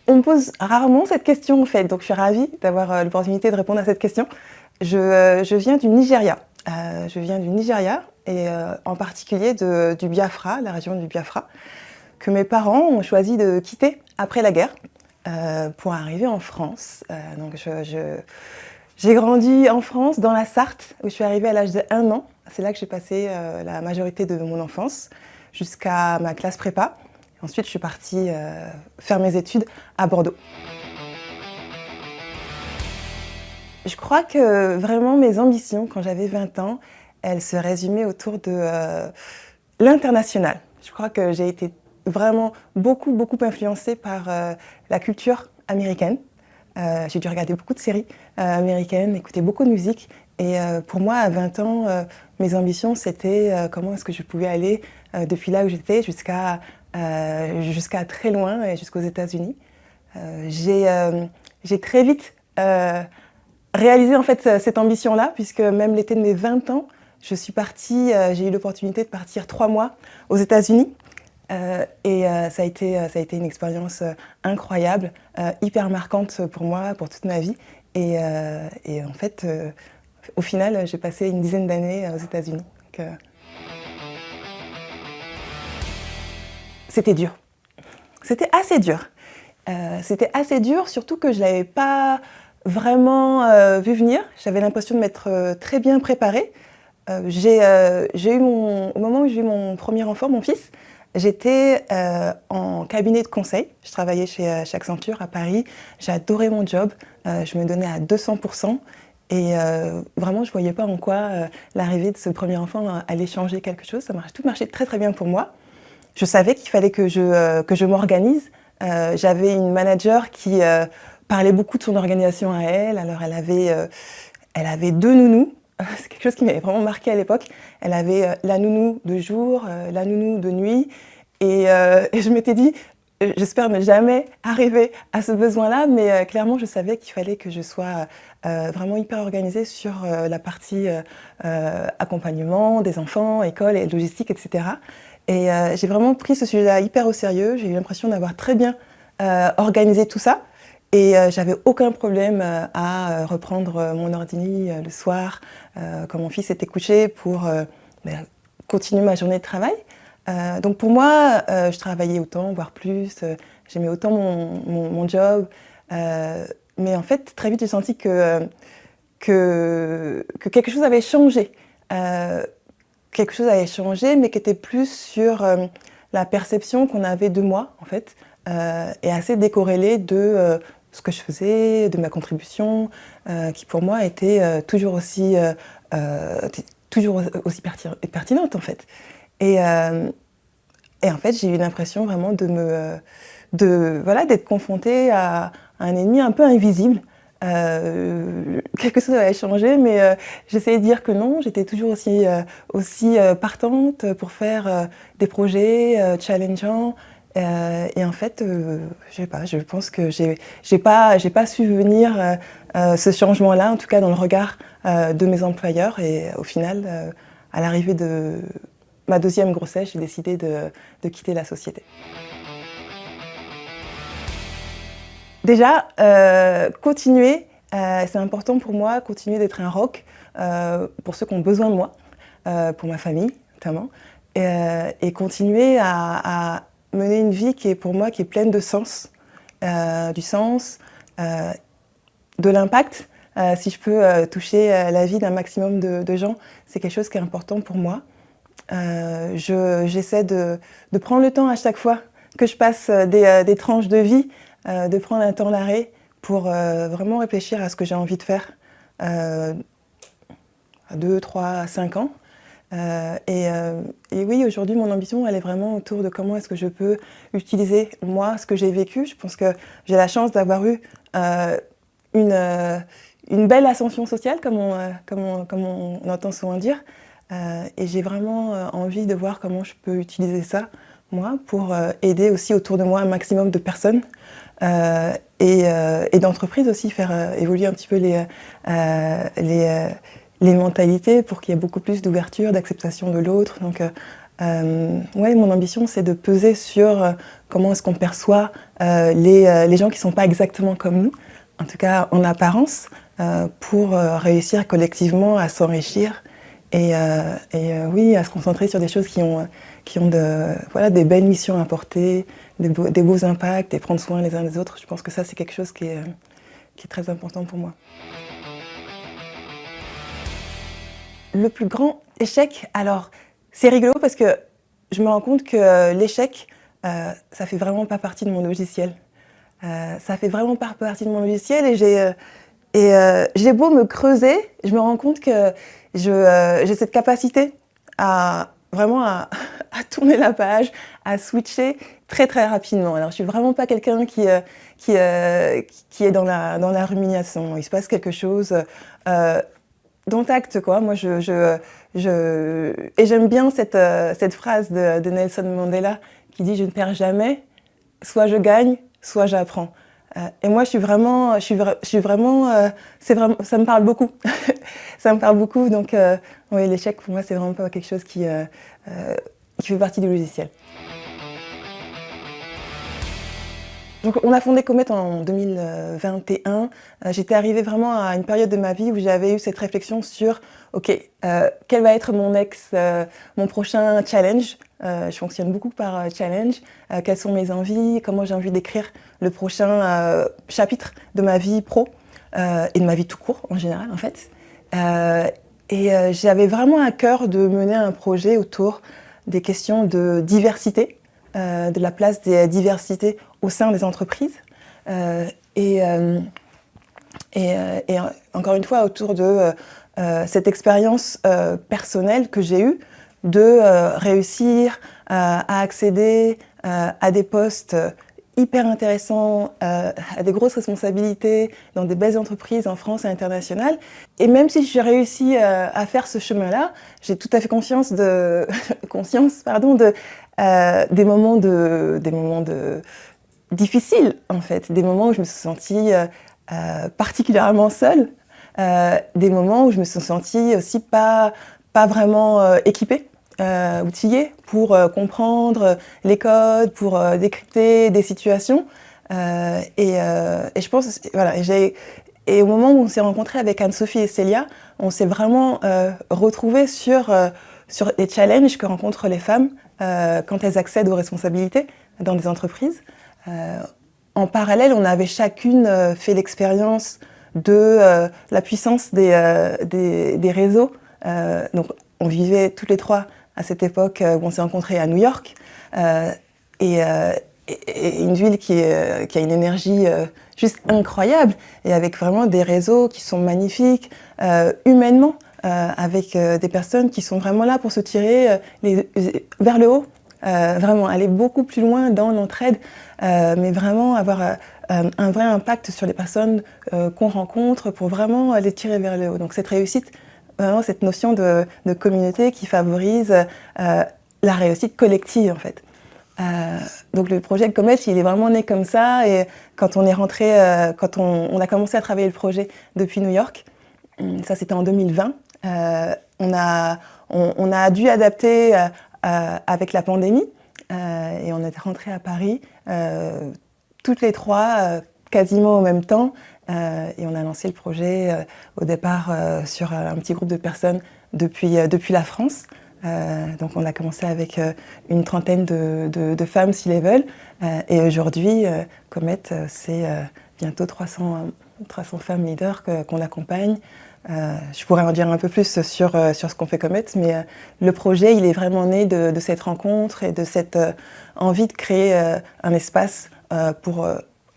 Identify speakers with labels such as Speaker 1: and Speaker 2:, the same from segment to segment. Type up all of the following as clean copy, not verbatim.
Speaker 1: On me pose rarement cette question en fait, donc je suis ravie d'avoir l'opportunité de répondre à cette question. Je viens du Nigeria. Je viens du Nigeria et en particulier du Biafra, la région du Biafra, que mes parents ont choisi de quitter après la guerre pour arriver en France. J'ai grandi en France, dans la Sarthe, où je suis arrivée à l'âge de 1 an. C'est là que j'ai passé la majorité de mon enfance, jusqu'à ma classe prépa. Ensuite, je suis partie faire mes études à Bordeaux. Je crois que vraiment mes ambitions, quand j'avais 20 ans, elles se résumaient autour de l'international. Je crois que j'ai été vraiment beaucoup influencée par la culture américaine. J'ai dû regarder beaucoup de séries américaines, écouter beaucoup de musique. Et pour moi, à 20 ans, mes ambitions, c'était comment est-ce que je pouvais aller depuis là où j'étais jusqu'à très loin, et jusqu'aux États-Unis. J'ai très vite réalisé en fait cette ambition-là, puisque même l'été de mes 20 ans, je suis partie, j'ai eu l'opportunité de partir 3 mois aux États-Unis. Ça a été une expérience incroyable, hyper marquante pour moi, pour toute ma vie. Et en fait, au final, j'ai passé une dizaine d'années aux États-Unis. C'était dur. C'était assez dur. C'était assez dur, surtout que je ne l'avais pas vraiment vu venir. J'avais l'impression de m'être très bien préparée. Au moment où j'ai eu mon premier enfant, mon fils, j'étais en cabinet de conseil. Je travaillais chez Accenture à Paris. J'adorais mon job. Je me donnais à 200%. Et vraiment, je ne voyais pas en quoi l'arrivée de ce premier enfant allait changer quelque chose. Tout marchait très très bien pour moi. Je savais qu'il fallait que je m'organise. J'avais une manager qui parlait beaucoup de son organisation à elle. Alors elle avait 2 nounous. C'est quelque chose qui m'avait vraiment marqué à l'époque. Elle avait la nounou de jour, la nounou de nuit. Et je m'étais dit, j'espère ne jamais arriver à ce besoin-là, mais clairement, je savais qu'il fallait que je sois vraiment hyper organisée sur la partie accompagnement des enfants, école et logistique, etc. Et j'ai vraiment pris ce sujet-là hyper au sérieux. J'ai eu l'impression d'avoir très bien organisé tout ça. Et j'avais aucun problème à reprendre mon ordi le soir, quand mon fils était couché, pour continuer ma journée de travail. Donc pour moi, je travaillais autant, voire plus. J'aimais autant mon job. Mais en fait, très vite, j'ai senti que quelque chose avait changé. Quelque chose avait changé, mais qui était plus sur la perception qu'on avait de moi, en fait, et assez décorrélée de ce que je faisais, de ma contribution, qui pour moi était toujours aussi pertinente, en fait. Et en fait, j'ai eu l'impression vraiment d'être confrontée à un ennemi un peu invisible. Quelque chose avait changé, mais j'essayais de dire que non, j'étais toujours aussi partante pour faire des projets challengeants. Et en fait, je sais pas, je pense que j'ai pas su venir ce changement-là, en tout cas dans le regard de mes employeurs. Et au final, à l'arrivée de ma 2e grossesse, j'ai décidé de quitter la société. Déjà, continuer, c'est important pour moi, continuer d'être un rock pour ceux qui ont besoin de moi, pour ma famille notamment, et continuer à mener une vie qui est pour moi qui est pleine de sens, du sens, de l'impact. Si je peux toucher la vie d'un maximum de gens, c'est quelque chose qui est important pour moi. J'essaie de prendre le temps à chaque fois que je passe des tranches de vie, de prendre un temps d'arrêt pour vraiment réfléchir à ce que j'ai envie de faire à 2, 3, 5 ans. Et oui, aujourd'hui, mon ambition, elle est vraiment autour de comment est-ce que je peux utiliser, moi, ce que j'ai vécu. Je pense que j'ai la chance d'avoir eu une belle ascension sociale, comme on entend souvent dire. Et j'ai vraiment envie de voir comment je peux utiliser ça, moi, pour aider aussi autour de moi un maximum de personnes et d'entreprises aussi, faire évoluer un petit peu les mentalités pour qu'il y ait beaucoup plus d'ouverture, d'acceptation de l'autre. Donc Ouais, mon ambition, c'est de peser sur comment est-ce qu'on perçoit les gens qui ne sont pas exactement comme nous, en tout cas en apparence, pour réussir collectivement à s'enrichir oui, à se concentrer sur des choses qui ont voilà, des belles missions à porter, des beaux impacts et prendre soin les uns des autres. Je pense que ça, c'est quelque chose qui est très important pour moi. Le plus grand échec, alors c'est rigolo parce que je me rends compte que l'échec, ça fait vraiment pas partie de mon logiciel. Ça fait vraiment pas partie de mon logiciel j'ai beau me creuser, je me rends compte que j'ai cette capacité à vraiment à tourner la page, à switcher très très rapidement. Alors je suis vraiment pas quelqu'un qui est dans la rumination. Il se passe quelque chose. Dans Tact, quoi. Moi, et j'aime bien cette phrase de Nelson Mandela qui dit « Je ne perds jamais, soit je gagne, soit j'apprends ». Et moi, ça me parle beaucoup. Ça me parle beaucoup, donc oui, l'échec, pour moi, c'est vraiment pas quelque chose qui fait partie du logiciel. Donc, on a fondé Comet en 2021. J'étais arrivée vraiment à une période de ma vie où j'avais eu cette réflexion sur ok, quel va être mon prochain challenge. Je fonctionne beaucoup par challenge. Quelles sont mes envies, comment j'ai envie d'écrire le prochain chapitre de ma vie pro et de ma vie tout court en général en fait. J'avais vraiment à cœur de mener un projet autour des questions de diversité, de la place des diversités au sein des entreprises. Encore une fois, autour de cette expérience personnelle que j'ai eue de réussir à accéder à des postes hyper intéressants, à des grosses responsabilités dans des belles entreprises en France et internationales. Et même si j'ai réussi à faire ce chemin-là, j'ai tout à fait conscience des moments difficiles, en fait, des moments où je me suis sentie particulièrement seule, des moments où je me suis sentie aussi pas vraiment équipée, outillée pour comprendre les codes, pour décrypter des situations. Je pense, voilà, et au moment où on s'est rencontrés avec Anne-Sophie et Célia, on s'est vraiment retrouvés sur les challenges que rencontrent les femmes quand elles accèdent aux responsabilités dans des entreprises. En parallèle, on avait chacune fait l'expérience de la puissance des réseaux. Donc, on vivait toutes les trois à cette époque où on s'est rencontrés à New York. Et une ville qui a une énergie juste incroyable et avec vraiment des réseaux qui sont magnifiques humainement, avec des personnes qui sont vraiment là pour se tirer vers le haut, vraiment aller beaucoup plus loin dans l'entraide, mais vraiment avoir un vrai impact sur les personnes qu'on rencontre pour vraiment les tirer vers le haut. Donc cette réussite, vraiment cette notion de communauté qui favorise la réussite collective en fait. Donc le projet Comet, il est vraiment né comme ça et quand on est rentré, quand on a commencé à travailler le projet depuis New York, ça c'était en 2020, on a dû adapter avec la pandémie et on est rentré à Paris toutes les trois quasiment en même temps et on a lancé le projet au départ sur un petit groupe de personnes depuis la France. Donc on a commencé avec une trentaine de femmes C-level et aujourd'hui Comet c'est bientôt 300 femmes leaders qu'on accompagne. Je pourrais en dire un peu plus sur ce qu'on fait Comet, mais le projet il est vraiment né de cette rencontre et de cette envie de créer un espace pour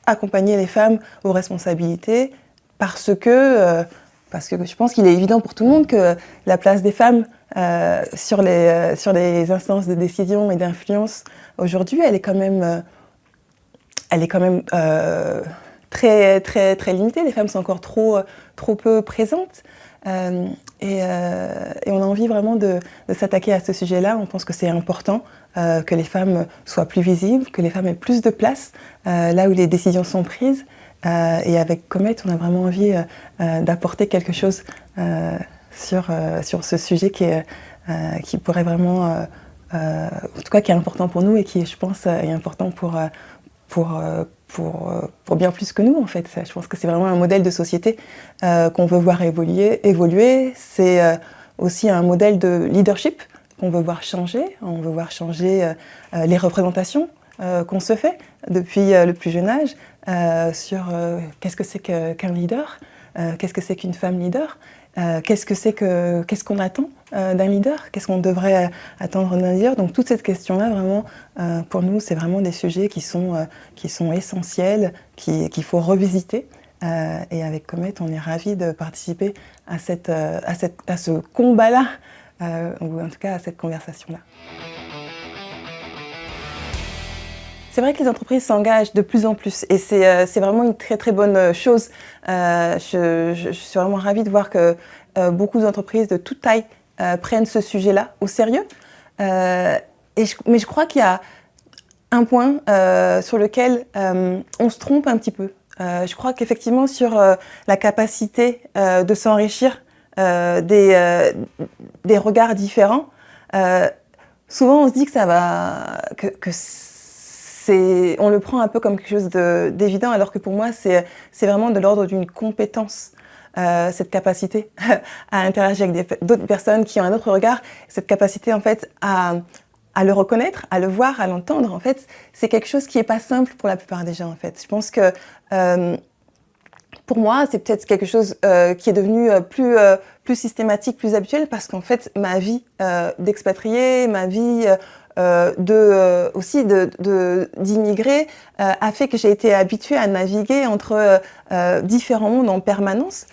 Speaker 1: accompagner les femmes aux responsabilités parce que je pense qu'il est évident pour tout le monde que la place des femmes sur les instances de décision et d'influence aujourd'hui, elle est quand même très, très, très limitée. Les femmes sont encore trop peu présentes. Et on a envie vraiment de s'attaquer à ce sujet-là. On pense que c'est important que les femmes soient plus visibles, que les femmes aient plus de place là où les décisions sont prises. Et avec Comet, on a vraiment envie d'apporter quelque chose sur ce sujet qui pourrait vraiment en tout cas qui est important pour nous et qui, je pense, est important pour, pour bien plus que nous, en fait. Je pense que c'est vraiment un modèle de société qu'on veut voir évoluer. C'est aussi un modèle de leadership qu'on veut voir changer. On veut voir changer les représentations qu'on se fait depuis le plus jeune âge sur qu'est-ce que c'est qu'un leader, qu'est-ce que c'est qu'une femme leader, qu'est-ce qu'on attend d'un leader, qu'est-ce qu'on devrait attendre d'un leader. Donc toute cette question-là, vraiment, pour nous, c'est vraiment des sujets qui sont essentiels, qu'il faut revisiter. Et avec Comet, on est ravis de participer à ce combat-là, ou en tout cas à cette conversation-là. C'est vrai que les entreprises s'engagent de plus en plus et c'est vraiment une très très bonne chose. Je suis vraiment ravie de voir que beaucoup d'entreprises de toute taille prennent ce sujet-là au sérieux. Mais je crois qu'il y a un point sur lequel on se trompe un petit peu. Je crois qu'effectivement sur la capacité de s'enrichir des regards différents, souvent on se dit que ça va, on le prend un peu comme quelque chose d'évident, alors que pour moi c'est vraiment de l'ordre d'une compétence. Cette capacité à interagir avec d'autres personnes qui ont un autre regard, cette capacité en fait à le reconnaître, à le voir, à l'entendre, en fait, c'est quelque chose qui n'est pas simple pour la plupart des gens, en fait. Je pense que pour moi, c'est peut-être quelque chose qui est devenu plus systématique, plus habituel, parce qu'en fait, ma vie d'expatrié, ma vie aussi d'immigré a fait que j'ai été habituée à naviguer entre différents mondes en permanence.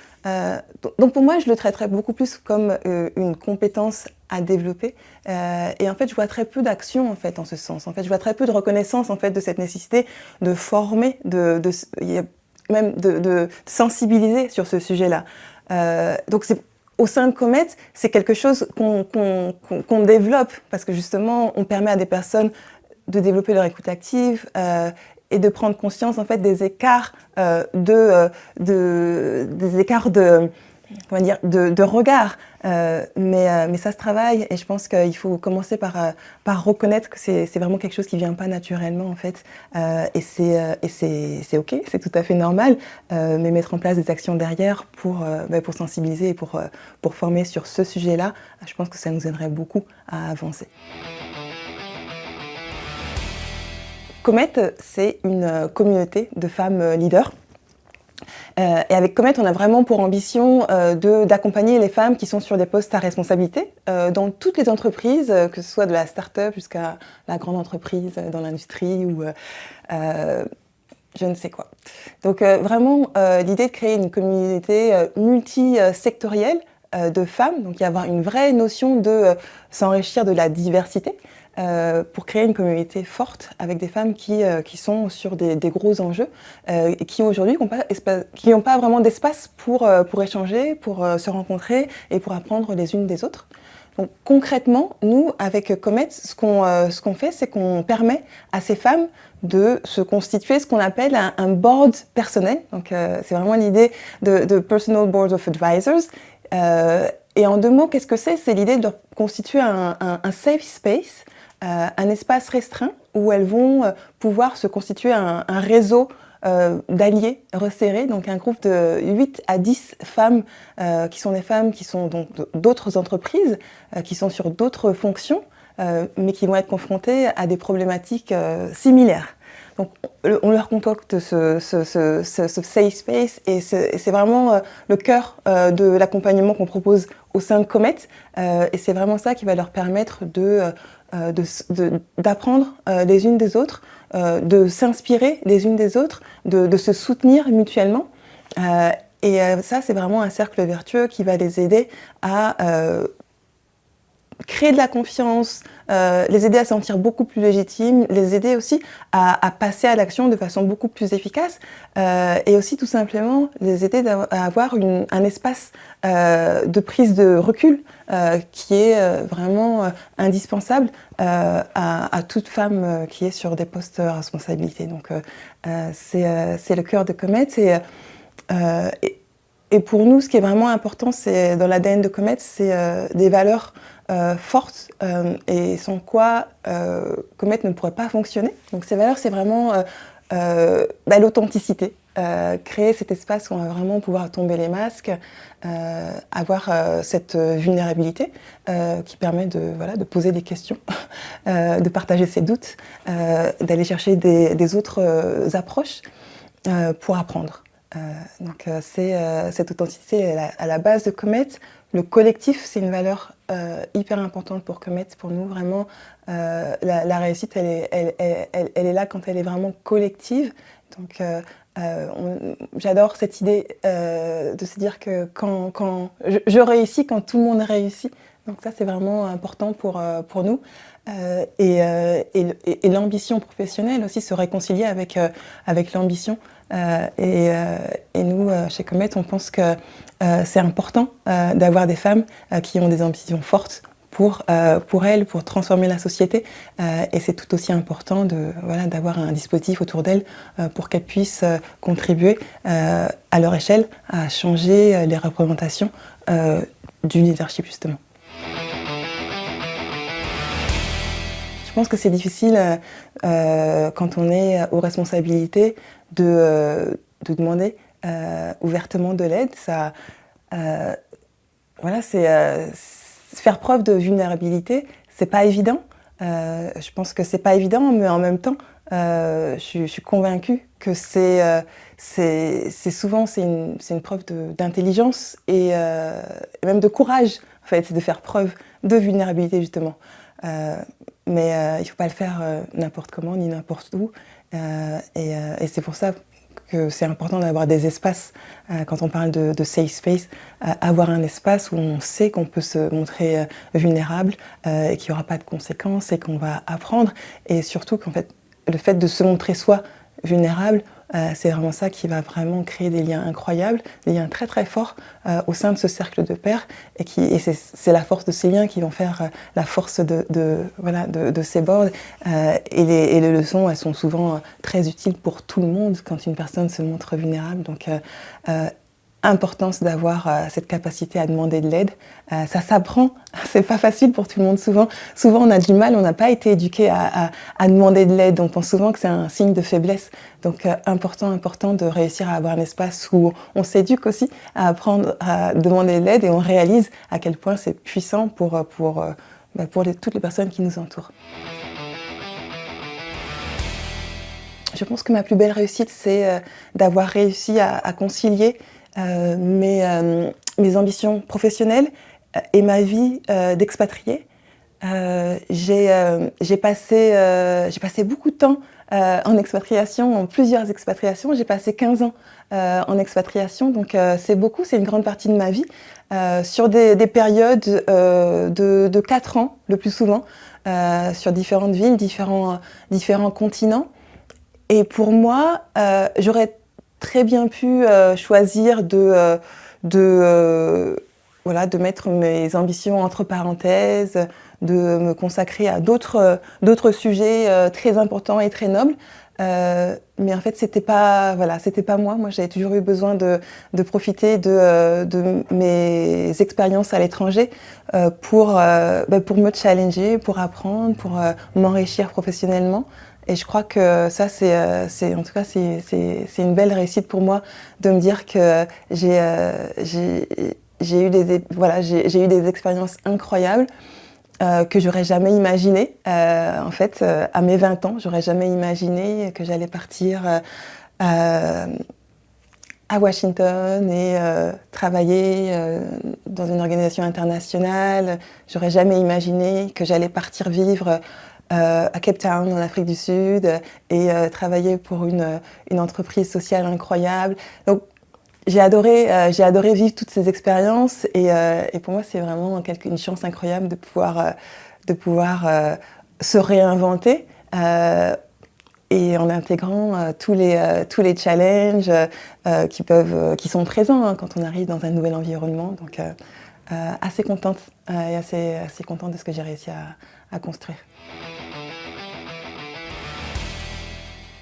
Speaker 1: Donc pour moi, je le traiterais beaucoup plus comme une compétence à développer. Et en fait, je vois très peu d'action en fait en ce sens. En fait, je vois très peu de reconnaissance en fait de cette nécessité de former, même de sensibiliser sur ce sujet-là. Donc au sein de Comet, c'est quelque chose qu'on développe parce que justement, on permet à des personnes de développer leur écoute active et de prendre conscience en fait des écarts de regard. Mais ça se travaille et je pense qu'il faut commencer par reconnaître que c'est vraiment quelque chose qui vient pas naturellement en fait. Et c'est ok, c'est tout à fait normal, mais mettre en place des actions derrière pour sensibiliser et pour former sur ce sujet-là, je pense que ça nous aiderait beaucoup à avancer. Comet, c'est une communauté de femmes leaders. Et avec Comet, on a vraiment pour ambition d'accompagner les femmes qui sont sur des postes à responsabilité dans toutes les entreprises, que ce soit de la start-up jusqu'à la grande entreprise dans l'industrie ou je ne sais quoi. Donc vraiment, l'idée de créer une communauté multisectorielle de femmes, donc il y a une vraie notion de s'enrichir de la diversité. Pour créer une communauté forte avec des femmes qui sont sur des gros enjeux et qui aujourd'hui n'ont pas vraiment d'espace pour échanger, pour se rencontrer et pour apprendre les unes des autres. Donc concrètement, nous, avec Comet, ce qu'on fait, c'est qu'on permet à ces femmes de se constituer ce qu'on appelle un board personnel. Donc c'est vraiment l'idée de Personal Board of Advisors. Et en deux mots, qu'est-ce que c'est? C'est l'idée de constituer un safe space, un espace restreint où elles vont pouvoir se constituer un réseau d'alliés resserrés, donc un groupe de 8 à 10 femmes qui sont des femmes qui sont donc d'autres entreprises, qui sont sur d'autres fonctions, mais qui vont être confrontées à des problématiques similaires. Donc on leur concocte ce safe space et c'est vraiment le cœur de l'accompagnement qu'on propose au sein de Comet et c'est vraiment ça qui va leur permettre d'apprendre les unes des autres, de s'inspirer les unes des autres, de se soutenir mutuellement. Et ça, c'est vraiment un cercle vertueux qui va les aider à créer de la confiance, les aider à se sentir beaucoup plus légitimes, les aider aussi à passer à l'action de façon beaucoup plus efficace et aussi tout simplement les aider à avoir un espace de prise de recul qui est vraiment indispensable à toute femme qui est sur des postes à responsabilité. Donc c'est le cœur de Comet Et pour nous, ce qui est vraiment important, c'est dans l'ADN de Comet, c'est des valeurs fortes et sans quoi Comet ne pourrait pas fonctionner. Donc ces valeurs, c'est vraiment l'authenticité. Créer cet espace où on va vraiment pouvoir tomber les masques, avoir cette vulnérabilité qui permet de poser des questions, de partager ses doutes, d'aller chercher des autres approches pour apprendre. Cette authenticité est à la base de Comet. Le collectif, c'est une valeur hyper importante pour Comet. Pour nous, vraiment, la réussite, elle est là quand elle est vraiment collective. Donc, j'adore cette idée de se dire que quand je réussis, quand tout le monde réussit. Donc ça, c'est vraiment important pour nous. Et l'ambition professionnelle aussi, se réconcilier avec l'ambition. Et nous, chez Comet, on pense que c'est important d'avoir des femmes qui ont des ambitions fortes pour elles, pour transformer la société. Et c'est tout aussi important d'avoir un dispositif autour d'elles pour qu'elles puissent contribuer à leur échelle à changer les représentations du leadership, justement. Je pense que c'est difficile quand on est aux responsabilités de demander ouvertement de l'aide. C'est faire preuve de vulnérabilité, c'est pas évident. Je pense que c'est pas évident, mais en même temps, je suis convaincue que c'est souvent une preuve d'intelligence et même de courage, en fait, de faire preuve de vulnérabilité justement. Mais il ne faut pas le faire n'importe comment ni n'importe où. Et c'est pour ça que c'est important d'avoir des espaces, quand on parle de safe space, avoir un espace où on sait qu'on peut se montrer vulnérable et qu'il n'y aura pas de conséquences et qu'on va apprendre. Et surtout qu'en fait, le fait de se montrer soi vulnérable, c'est vraiment ça qui va vraiment créer des liens incroyables, des liens très très forts au sein de ce cercle de pairs. Et c'est la force de ces liens qui vont faire la force de ces boards. Et les leçons, elles sont souvent très utiles pour tout le monde quand une personne se montre vulnérable. Donc, importance d'avoir cette capacité à demander de l'aide. Ça s'apprend, c'est pas facile pour tout le monde. Souvent on a du mal, on n'a pas été éduqué à demander de l'aide. On pense souvent que c'est un signe de faiblesse. Donc important de réussir à avoir un espace où on s'éduque aussi à apprendre à demander de l'aide et on réalise à quel point c'est puissant pour toutes les personnes qui nous entourent. Je pense que ma plus belle réussite, c'est d'avoir réussi à concilier mes ambitions professionnelles et ma vie d'expatriée. J'ai passé beaucoup de temps en expatriation, en plusieurs expatriations. J'ai passé 15 ans en expatriation, donc c'est beaucoup, c'est une grande partie de ma vie, sur des périodes de 4 ans le plus souvent, sur différentes villes, différents continents. Et pour moi, j'aurais très bien pu choisir de mettre mes ambitions entre parenthèses, de me consacrer à d'autres sujets très importants et très nobles. Mais en fait, c'était pas moi. Moi, j'avais toujours eu besoin de profiter de mes expériences à l'étranger pour me challenger, pour apprendre, pour m'enrichir professionnellement. Et je crois que ça, c'est une belle réussite pour moi de me dire que j'ai eu des expériences incroyables que j'aurais jamais imaginé. En fait, à mes 20 ans, j'aurais jamais imaginé que j'allais partir à Washington et travailler dans une organisation internationale. J'aurais jamais imaginé que j'allais partir vivre à Cape Town, en Afrique du Sud, et travailler pour une entreprise sociale incroyable. Donc, j'ai adoré vivre toutes ces expériences et pour moi, c'est vraiment une chance incroyable de pouvoir se réinventer et en intégrant tous les challenges qui sont présents quand on arrive dans un nouvel environnement. Donc, assez contente et assez contente de ce que j'ai réussi à construire.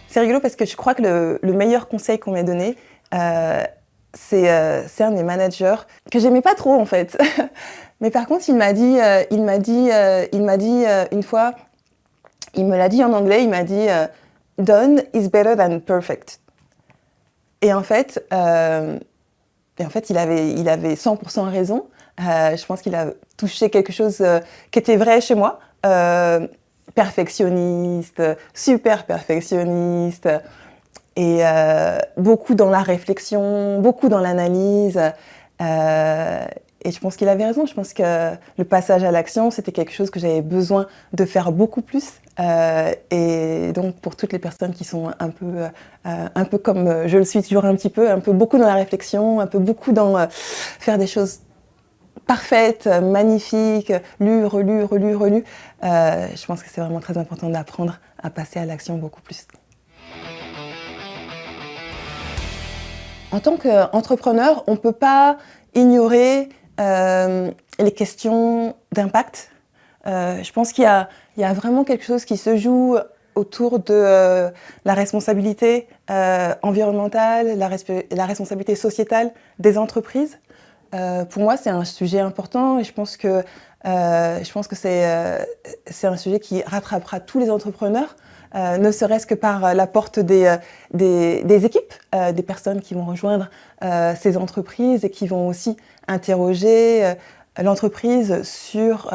Speaker 1: C'est rigolo parce que je crois que le meilleur conseil qu'on m'ait donné, c'est un de mes managers que j'aimais pas trop en fait. Mais par contre, il m'a dit une fois, il me l'a dit en anglais, il m'a dit Done is better than perfect. Et en fait, il avait 100% raison. Je pense qu'il a touché quelque chose qui était vrai chez moi. Perfectionniste, super perfectionniste, et beaucoup dans la réflexion, beaucoup dans l'analyse. Et je pense qu'il avait raison. Je pense que le passage à l'action, c'était quelque chose que j'avais besoin de faire beaucoup plus. Et donc pour toutes les personnes qui sont un peu comme je le suis toujours un petit peu, un peu beaucoup dans la réflexion, un peu beaucoup dans faire des choses parfaites, magnifiques, lues, relues, relues, relues. Je pense que c'est vraiment très important d'apprendre à passer à l'action beaucoup plus. En tant qu'entrepreneur, on ne peut pas ignorer les questions d'impact. Je pense qu'il y a vraiment quelque chose qui se joue autour de la responsabilité environnementale, la responsabilité sociétale des entreprises. Pour moi, c'est un sujet important et je pense que c'est un sujet qui rattrapera tous les entrepreneurs, ne serait-ce que par l'apport des équipes, des personnes qui vont rejoindre ces entreprises et qui vont aussi interroger l'entreprise sur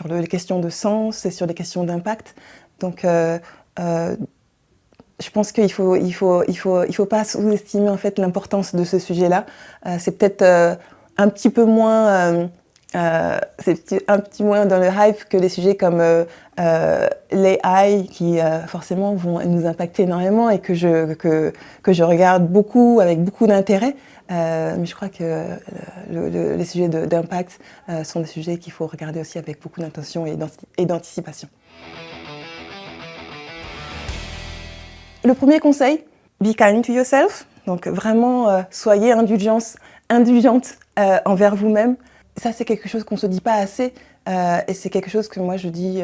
Speaker 1: les questions de sens et sur les questions d'impact. Donc, je pense qu'il faut pas sous-estimer en fait l'importance de ce sujet-là. C'est peut-être un petit peu moins dans le hype que des sujets comme l'AI qui forcément vont nous impacter énormément et que je regarde beaucoup avec beaucoup d'intérêt. Mais je crois que les sujets d'impact sont des sujets qu'il faut regarder aussi avec beaucoup d'intention et d'anticipation. Le premier conseil, be kind to yourself. Donc vraiment, soyez indulgente envers vous-même. Ça, c'est quelque chose qu'on ne se dit pas assez. Et c'est quelque chose que moi, je dis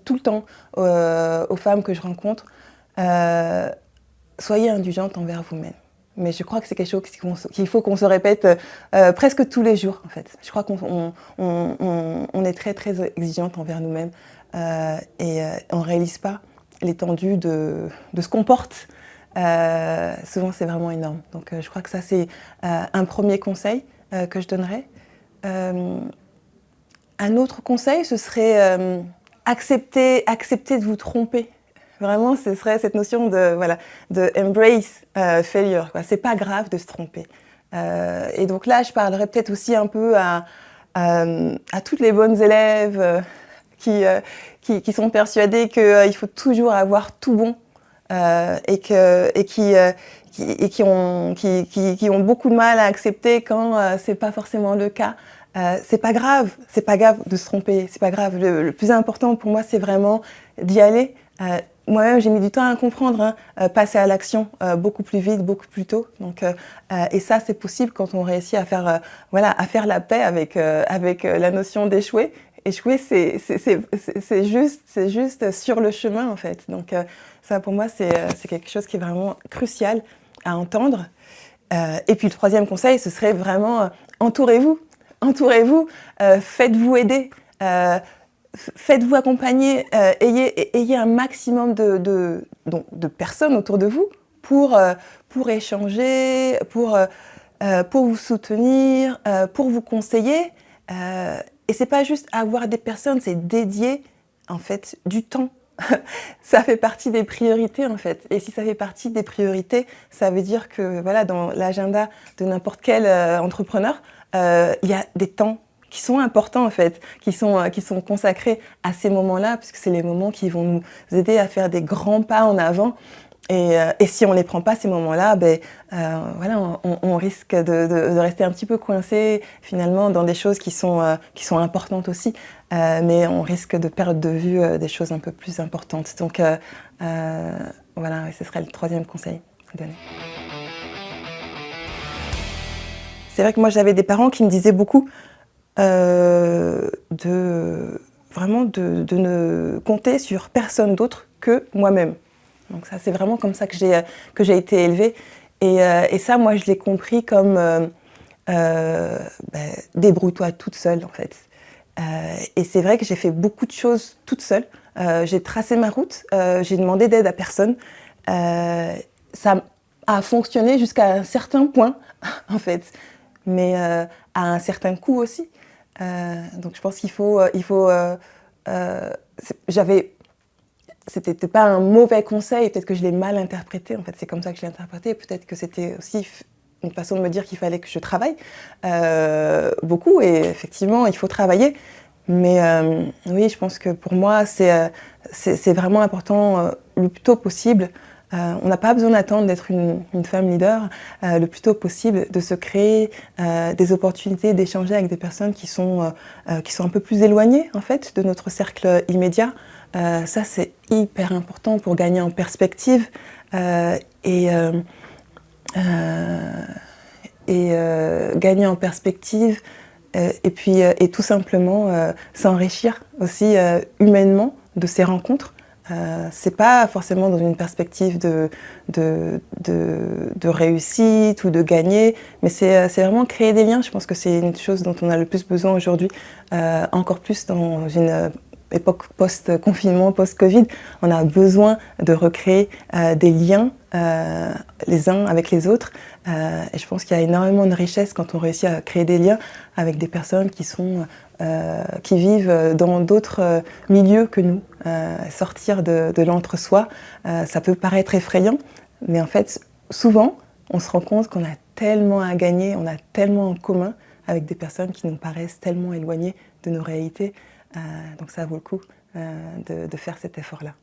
Speaker 1: tout le temps aux femmes que je rencontre. Soyez indulgente envers vous-même. Mais je crois que c'est quelque chose qu'il faut qu'on se répète presque tous les jours, en fait. Je crois qu'on est très, très exigeante envers nous-mêmes. Et on ne réalise pas l'étendue de ce qu'on porte. Souvent, c'est vraiment énorme. Donc, je crois que ça, c'est un premier conseil que je donnerais. Un autre conseil, ce serait accepter de vous tromper. Vraiment, ce serait cette notion de embrace failure, quoi. C'est pas grave de se tromper. Et donc là, je parlerai peut-être aussi un peu à toutes les bonnes élèves qui sont persuadées qu'il faut toujours avoir tout bon et qui ont beaucoup de mal à accepter quand c'est pas forcément le cas. C'est pas grave de se tromper, c'est pas grave. Le plus important pour moi, c'est vraiment d'y aller. Moi-même, j'ai mis du temps à comprendre, passer à l'action beaucoup plus vite, beaucoup plus tôt. Donc, et ça, c'est possible quand on réussit à faire la paix avec la notion d'échouer. Échouer, c'est juste sur le chemin, en fait. Donc, ça, pour moi, c'est quelque chose qui est vraiment crucial à entendre. Et puis, le troisième conseil, ce serait vraiment entourez-vous. Entourez-vous, faites-vous aider. Faites-vous accompagner, ayez un maximum de personnes autour de vous pour échanger, pour vous soutenir, pour vous conseiller. Et c'est pas juste avoir des personnes, c'est dédier en fait du temps. Ça fait partie des priorités en fait. Et si ça fait partie des priorités, ça veut dire que voilà, dans l'agenda de n'importe quel entrepreneur, il y a des temps qui sont importants en fait, qui sont consacrés à ces moments-là, puisque c'est les moments qui vont nous aider à faire des grands pas en avant. Et si on les prend pas ces moments-là, on risque de rester un petit peu coincé finalement dans des choses qui sont importantes aussi, mais on risque de perdre de vue des choses un peu plus importantes. Donc ce serait le troisième conseil à donner. C'est vrai que moi j'avais des parents qui me disaient beaucoup de ne compter sur personne d'autre que moi-même. Donc ça, c'est vraiment comme ça que j'ai été élevée. Et ça, moi, je l'ai compris comme débrouille-toi toute seule, en fait. Et c'est vrai que j'ai fait beaucoup de choses toute seule. J'ai tracé ma route, j'ai demandé d'aide à personne. Ça a fonctionné jusqu'à un certain point, en fait, mais à un certain coût aussi. Donc je pense qu'il faut, j'avais, c'était pas un mauvais conseil, peut-être que je l'ai mal interprété, en fait, c'est comme ça que je l'ai interprété, peut-être que c'était aussi une façon de me dire qu'il fallait que je travaille beaucoup, et effectivement, il faut travailler. Mais oui, je pense que pour moi, c'est vraiment important le plus tôt possible. On n'a pas besoin d'attendre d'être une femme leader, le plus tôt possible, de se créer des opportunités d'échanger avec des personnes qui sont un peu plus éloignées, en fait, de notre cercle immédiat. Ça, c'est hyper important pour gagner en perspective et gagner en perspective et puis et tout simplement s'enrichir aussi humainement de ces rencontres. C'est pas forcément dans une perspective de réussite ou de gagner, mais c'est vraiment créer des liens. Je pense que c'est une chose dont on a le plus besoin aujourd'hui, encore plus dans une époque post-confinement, post-Covid. On a besoin de recréer des liens les uns avec les autres. Et je pense qu'il y a énormément de richesse quand on réussit à créer des liens avec des personnes qui vivent dans d'autres milieux que nous. Sortir de l'entre-soi, ça peut paraître effrayant, mais en fait, souvent, on se rend compte qu'on a tellement à gagner, on a tellement en commun avec des personnes qui nous paraissent tellement éloignées de nos réalités. Donc ça vaut le coup de faire cet effort-là.